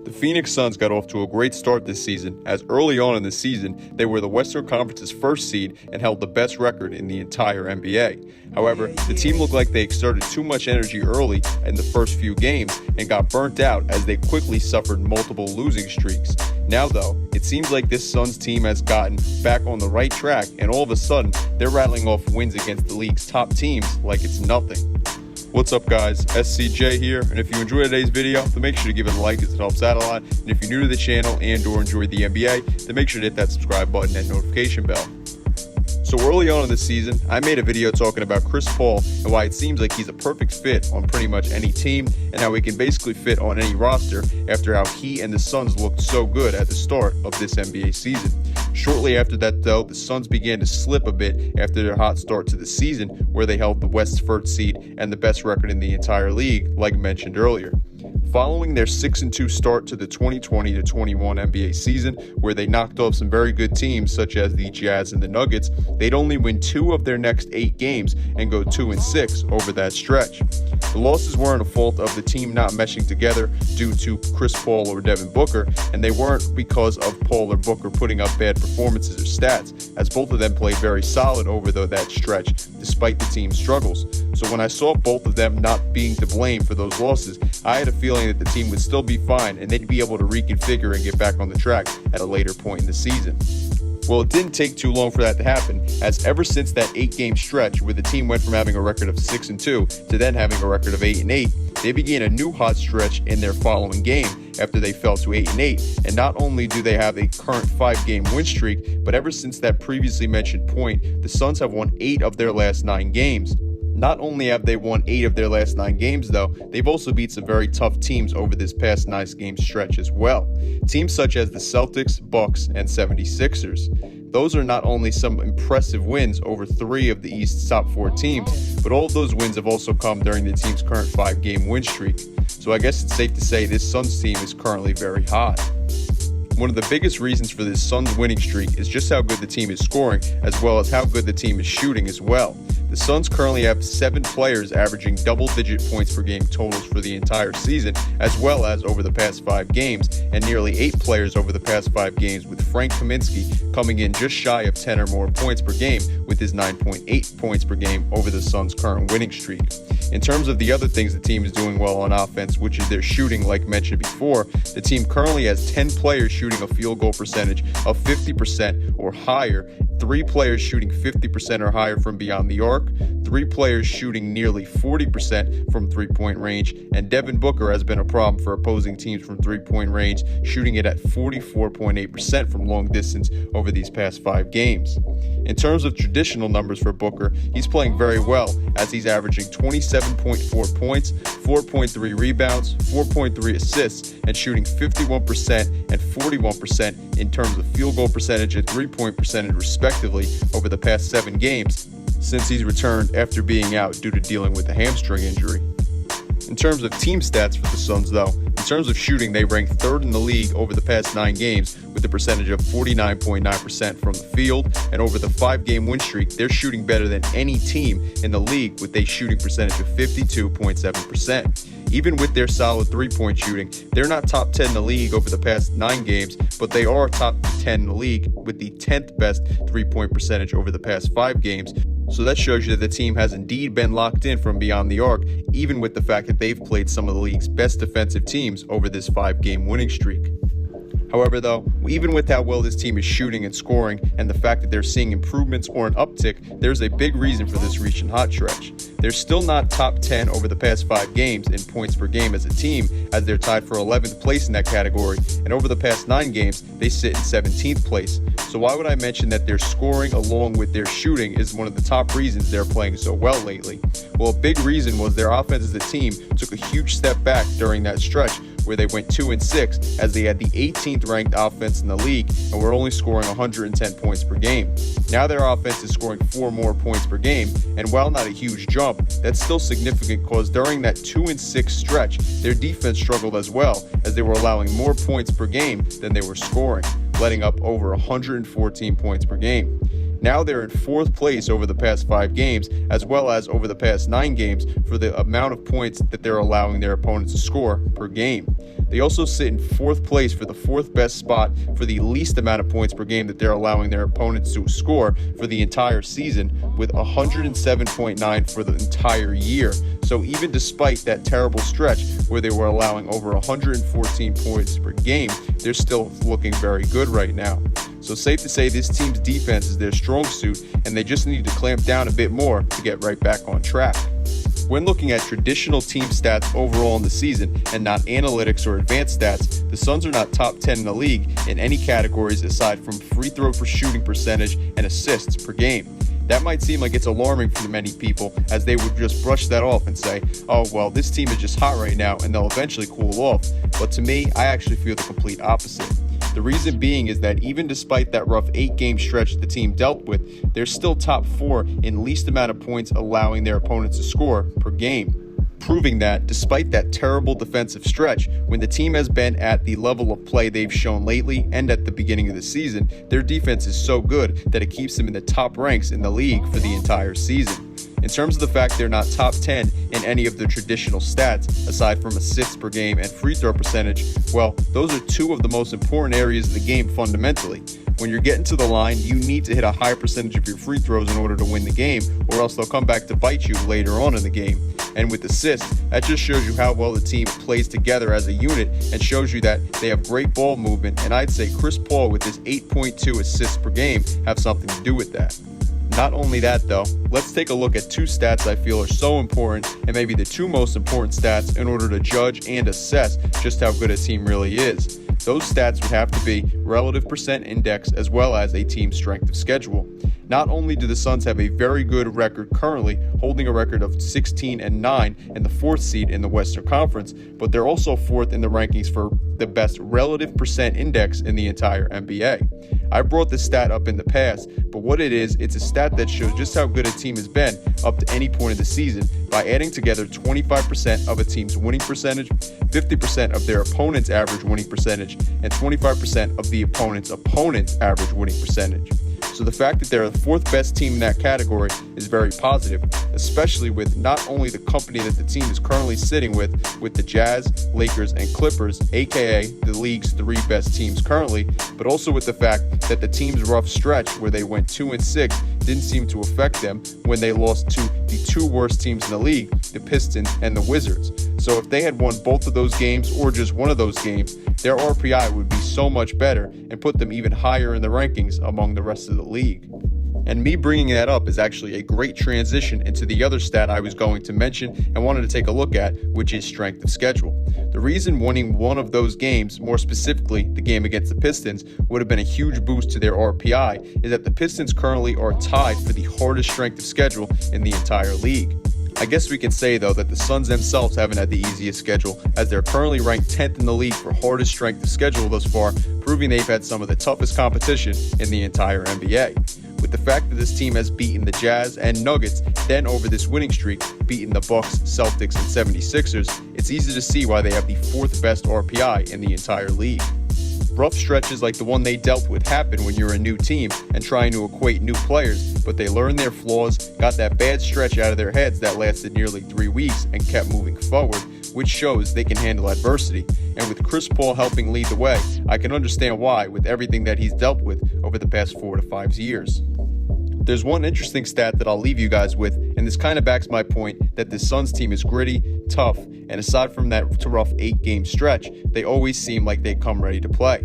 The Phoenix Suns got off to a great start this season, as early on in the season, they were the Western Conference's first seed and held the best record in the entire NBA. However, the team looked like they exerted too much energy early in the first few games and got burnt out as they quickly suffered multiple losing streaks. Now though, it seems like this Suns team has gotten back on the right track, and all of a sudden, they're rattling off wins against the league's top teams like it's nothing. What's up guys, SCJ here, and if you enjoyed today's video, then make sure to give it a like as it helps out a lot, and if you're new to the channel and or enjoyed the NBA, then make sure to hit that subscribe button and notification bell. So early on in the season, I made a video talking about Chris Paul and why it seems like he's a perfect fit on pretty much any team and how he can basically fit on any roster after how he and the Suns looked so good at the start of this NBA season. Shortly after that though, the Suns began to slip a bit after their hot start to the season where they held the West's first seed and the best record in the entire league, like mentioned earlier. Following their 6-2 start to the 2020-21 NBA season, where they knocked off some very good teams such as the Jazz and the Nuggets, they'd only win 2 of their next 8 games and go 2-6 over that stretch. The losses weren't a fault of the team not meshing together due to Chris Paul or Devin Booker, and they weren't because of Paul or Booker putting up bad performances or stats, as both of them played very solid over that stretch despite the team's struggles. So when I saw both of them not being to blame for those losses, I had a feeling that the team would still be fine and they'd be able to reconfigure and get back on the track at a later point in the season. Well, it didn't take too long for that to happen, as ever since that 8-game stretch where the team went from having a record of 6-2 to then having a record of 8-8, they began a new hot stretch in their following game after they fell to 8-8. And not only do they have a current 5-game win streak, but ever since that previously mentioned point, the Suns have won 8 of their last 9 games. Not only have they won 8 of their last 9 games though, they've also beat some very tough teams over this past 9-game stretch as well. Teams such as the Celtics, Bucks, and 76ers. Those are not only some impressive wins over 3 of the East's top 4 teams, but all of those wins have also come during the team's current 5-game win streak. So I guess it's safe to say this Suns team is currently very hot. One of the biggest reasons for this Suns winning streak is just how good the team is scoring, as well as how good the team is shooting as well. The Suns currently have 7 players averaging double-digit points per game totals for the entire season, as well as over the past 5 games, and nearly 8 players over the past 5 games, with Frank Kaminsky coming in just shy of 10 or more points per game with his 9.8 points per game over the Suns' current winning streak. In terms of the other things the team is doing well on offense, which is their shooting like mentioned before, the team currently has 10 players shooting a field goal percentage of 50% or higher, 3 players shooting 50% or higher from beyond the arc, 3 players shooting nearly 40% from three-point range, and Devin Booker has been a problem for opposing teams from three-point range, shooting it at 44.8% from long distance over these past 5 games. In terms of traditional numbers for Booker, he's playing very well as he's averaging 27.4 points, 4.3 rebounds, 4.3 assists, and shooting 51% and 41% in terms of field goal percentage and three-point percentage respectively over the past 7 games since he's returned after being out due to dealing with a hamstring injury. In terms of team stats for the Suns though, in terms of shooting, they rank 3rd in the league over the past 9 games with a percentage of 49.9% from the field, and over the 5-game win streak, they're shooting better than any team in the league with a shooting percentage of 52.7%. Even with their solid 3-point shooting, they're not top 10 in the league over the past 9 games, but they are top 10 in the league with the 10th best 3-point percentage over the past 5 games. So that shows you that the team has indeed been locked in from beyond the arc, even with the fact that they've played some of the league's best defensive teams over this 5-game winning streak. However though, even with how well this team is shooting and scoring and the fact that they're seeing improvements or an uptick, there's a big reason for this recent hot stretch. They're still not top 10 over the past 5 games in points per game as a team, as they're tied for 11th place in that category, and over the past 9 games, they sit in 17th place. So why would I mention that their scoring along with their shooting is one of the top reasons they're playing so well lately? Well, a big reason was their offense as a team took a huge step back during that stretch where they went 2-6 as they had the 18th ranked offense in the league and were only scoring 110 points per game. Now their offense is scoring 4 more points per game, and while not a huge jump, that's still significant because during that 2-6 stretch, their defense struggled as well as they were allowing more points per game than they were scoring, letting up over 114 points per game. Now they're in 4th place over the past 5 games, as well as over the past 9 games for the amount of points that they're allowing their opponents to score per game. They also sit in 4th place for the 4th best spot for the least amount of points per game that they're allowing their opponents to score for the entire season, with 107.9 for the entire year. So even despite that terrible stretch where they were allowing over 114 points per game, they're still looking very good right now. So safe to say this team's defense is their strong suit, and they just need to clamp down a bit more to get right back on track. When looking at traditional team stats overall in the season and not analytics or advanced stats, the Suns are not top 10 in the league in any categories aside from free throw per shooting percentage and assists per game. That might seem like it's alarming for many people, as they would just brush that off and say, oh, well, this team is just hot right now and they'll eventually cool off. But to me, I actually feel the complete opposite. The reason being is that even despite that rough 8-game stretch the team dealt with, they're still top 4 in least amount of points allowing their opponents to score per game, proving that despite that terrible defensive stretch, when the team has been at the level of play they've shown lately and at the beginning of the season, their defense is so good that it keeps them in the top ranks in the league for the entire season. In terms of the fact they're not top 10 in any of the traditional stats, aside from assists per game and free throw percentage, well, those are 2 of the most important areas of the game fundamentally. When you're getting to the line, you need to hit a high percentage of your free throws in order to win the game, or else they'll come back to bite you later on in the game. And with assists, that just shows you how well the team plays together as a unit and shows you that they have great ball movement, and I'd say Chris Paul with his 8.2 assists per game have something to do with that. Not only that though, let's take a look at 2 stats I feel are so important, and maybe the 2 most important stats in order to judge and assess just how good a team really is. Those stats would have to be relative percent index as well as a team's strength of schedule. Not only do the Suns have a very good record currently, holding a record of 16-9 and the 4th seed in the Western Conference, but they're also 4th in the rankings for the best relative percent index in the entire NBA. I brought this stat up in the past, but what it is, it's a stat that shows just how good a team has been up to any point of the season by adding together 25% of a team's winning percentage, 50% of their opponent's average winning percentage, and 25% of the opponent's average winning percentage. So the fact that they're the 4th best team in that category is very positive, especially with not only the company that the team is currently sitting with the Jazz, Lakers, and Clippers, aka the league's 3 best teams currently, but also with the fact that the team's rough stretch where they went 2-6 didn't seem to affect them when they lost to the 2 worst teams in the league, the Pistons and the Wizards. So if they had won both of those games or just one of those games, their RPI would be so much better and put them even higher in the rankings among the rest of the league. And me bringing that up is actually a great transition into the other stat I was going to mention and wanted to take a look at, which is strength of schedule. The reason winning one of those games, more specifically the game against the Pistons, would have been a huge boost to their RPI is that the Pistons currently are tied for the hardest strength of schedule in the entire league. I guess we can say, though, that the Suns themselves haven't had the easiest schedule, as they're currently ranked 10th in the league for hardest strength of schedule thus far, proving they've had some of the toughest competition in the entire NBA. With the fact that this team has beaten the Jazz and Nuggets, then over this winning streak, beaten the Bucks, Celtics, and 76ers, it's easy to see why they have the 4th best RPI in the entire league. Rough stretches like the one they dealt with happen when you're a new team and trying to equate new players, but they learned their flaws, got that bad stretch out of their heads that lasted nearly 3 weeks and kept moving forward, which shows they can handle adversity. And with Chris Paul helping lead the way, I can understand why with everything that he's dealt with over the past 4 to 5 years. There's one interesting stat that I'll leave you guys with, and this kind of backs my point that this Suns team is gritty, tough, and aside from that rough 8-game stretch, they always seem like they come ready to play.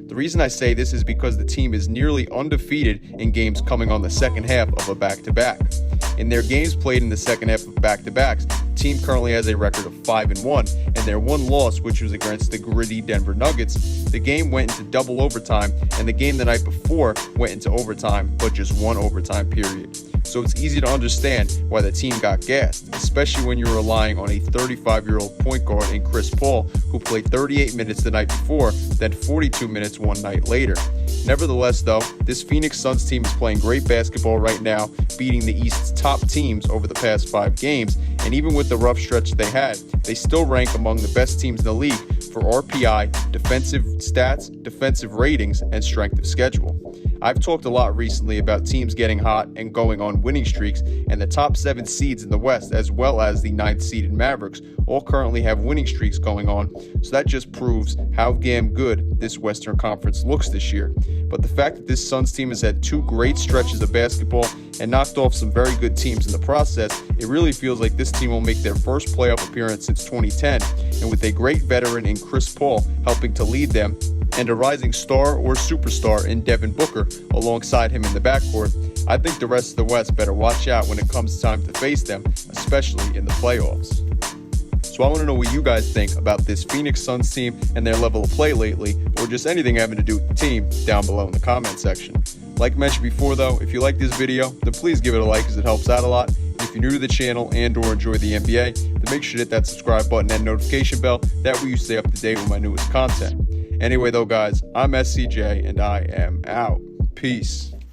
The reason I say this is because the team is nearly undefeated in games coming on the second half of a back-to-back. In their games played in the second half of back-to-backs, the team currently has a record of 5-1, and their one loss, which was against the gritty Denver Nuggets, the game went into double overtime, and the game the night before went into overtime, but just one overtime period. So it's easy to understand why the team got gassed, especially when you're relying on a 35-year-old point guard in Chris Paul, who played 38 minutes the night before, then 42 minutes one night later. Nevertheless, though, this Phoenix Suns team is playing great basketball right now, beating the East's top teams over the past 5 games, and even with the rough stretch they had, they still rank among the best teams in the league for RPI, defensive stats, defensive ratings, and strength of schedule. I've talked a lot recently about teams getting hot and going on winning streaks, and the top 7 seeds in the West, as well as the 9th seeded Mavericks, all currently have winning streaks going on, so that just proves how damn good this Western Conference looks this year. But the fact that this Suns team has had 2 great stretches of basketball and knocked off some very good teams in the process, it really feels like this team will make their first playoff appearance since 2010, and with a great veteran in Chris Paul helping to lead them, and a rising star or superstar in Devin Booker alongside him in the backcourt, I think the rest of the West better watch out when it comes time to face them, especially in the playoffs. So I want to know what you guys think about this Phoenix Suns team and their level of play lately, or just anything having to do with the team down below in the comment section. Like mentioned before though, if you like this video, then please give it a like as it helps out a lot. And if you're new to the channel and or enjoy the NBA, then make sure to hit that subscribe button and notification bell. That way you stay up to date with my newest content. Anyway though guys, I'm SCJ and I am out. Peace.